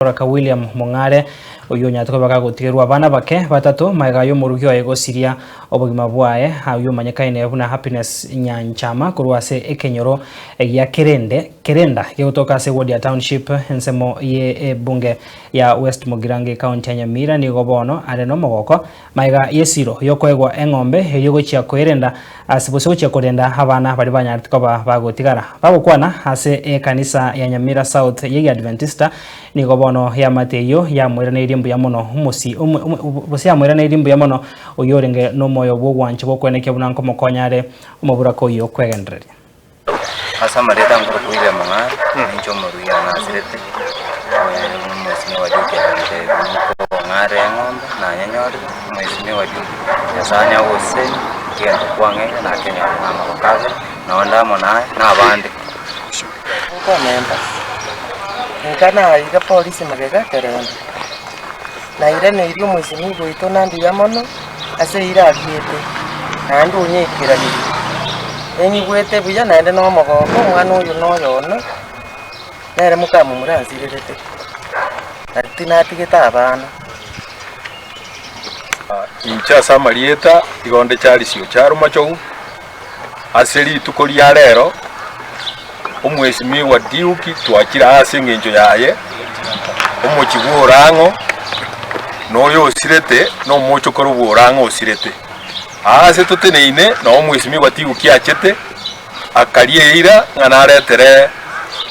Raka William Mongare uyu nyatuko bakagutirwa abana bake batatu magayo mu rugyo egosiria obugima bwaye uyu manyakaine yabuna Happiness Nyanchama kurwase ekenyoro ya Kerenda yotoka se ward ya township ensemo ye bunge ya West Mugirange county ya Nyamira ni gobono areno mogoko maiga yesiro yokwegwa engombe yogochia Kerenda asibuso chia Kerenda abana bari banyatuko bagotigara bagokwana ase kanisa ya Nyamira South ye Adventista ni gobono ya Mateyo ya mwirana irimbu ya mono umusi ya mwirana irimbu ya mono uyorenge no moyo bw'wanche bw'okweneke bunanko mokonyare umubura ko yo kwegendereria asa mareta nguru kuile mangari injo moruya nasirete umusi wa duke ande ngare ngombe na nyanyori umusi wa duke yasanya wose kiendo kwange na Kenya mama bakaza na ondamo naye na abandi ko memba ngana ira polisi magega Kerenda na ira no iri umuzimu goito nandi yamono ase ira agiete nandi unyekira ni enyi gwete buya nande no mogoko mwana uyu no yona nere mukamu muranzirete ati natigeta abana incha samarieta igonde cyari siyo cyaruma cyo aseri tukoria rero umwesimi wa diuki twakira ase ngenjo yaye umukigurango no yosirete no mucho koruburango osirete ase tuteneine no umwesimi wa diuki achete akarieira nganaretere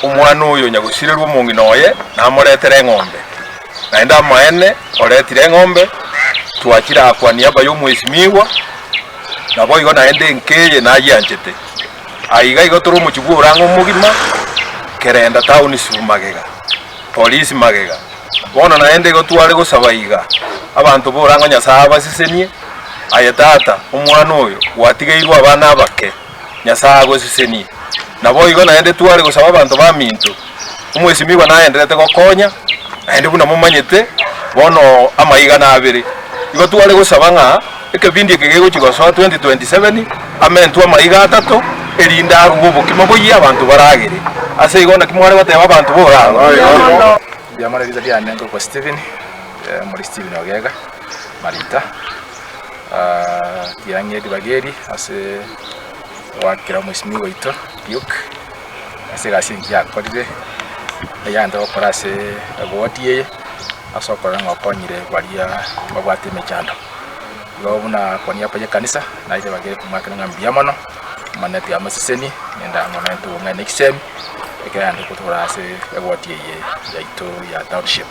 umwana uyo nyagusirerwa umungi noye namoretere ngombe naenda maene oretire ngombe twakira akwania bayo umwesimiwa nabo igo naende nkeye nayanjete aiga igotoro mukigurango mugima Kerenda town sumagega police magega bona naende gotware gusabaiga abantu borango Nyasaye basisenie ayatata umwana uyo watigeirwa abana bake Nyasaye gosisenie nabo igo naende tware gusaba abantu baminto umwesimiwa naenderete gokonya naende buna mumanyete bono amaiga na abiri igo tware gusaba nga ekebindi kigego kigoso 2027 amentu amaiga atatu erinda rubo kimaboyi abantu baragire ase igona kimware bateba abantu borango byamara biza byanengo kwa Steven muri Steven Ogega Marita tianye dibageri ase wakira musimi wito yuk ase gasingi yakorire yanda okora ase agwotiye asokora ngokonyire baria babwate mechando gobuna konia paje kanisa na ite bagere kumaka ngambia mono maneti amasiseni nenda momentu ngane kisemi ekandi kuturase egwati ye yaito ya township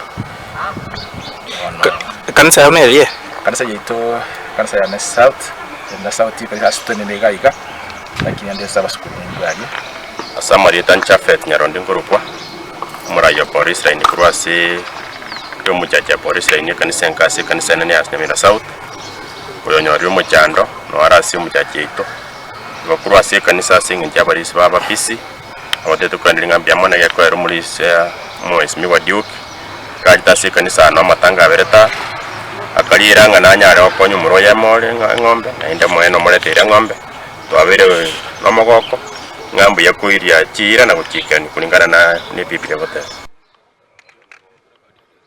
kanisa ya nere kanisa yaito kanisa ya South na South ipa asitone megaiga lakini ande saba skulu ngari asamari tanchafet nyaronde ngurukwa muraya police line kurwase yo mujaja police line kanisa nkase kanisa nene asnemina South uyo nyori umucyando no arasi umujaje ito bakurwase kanisa singe abarisi baba pisi abatetu kandi ngambya mona yakwera muri se mwesimi wa Duke kandi kanisa no matanga bereta akaliranga nanyare wakonyo muroya mole ngombe naenda mweno moletera ngombe twabere no mogoko ngambu yakuiria chira na gukikani kulingana na ni Biblia bote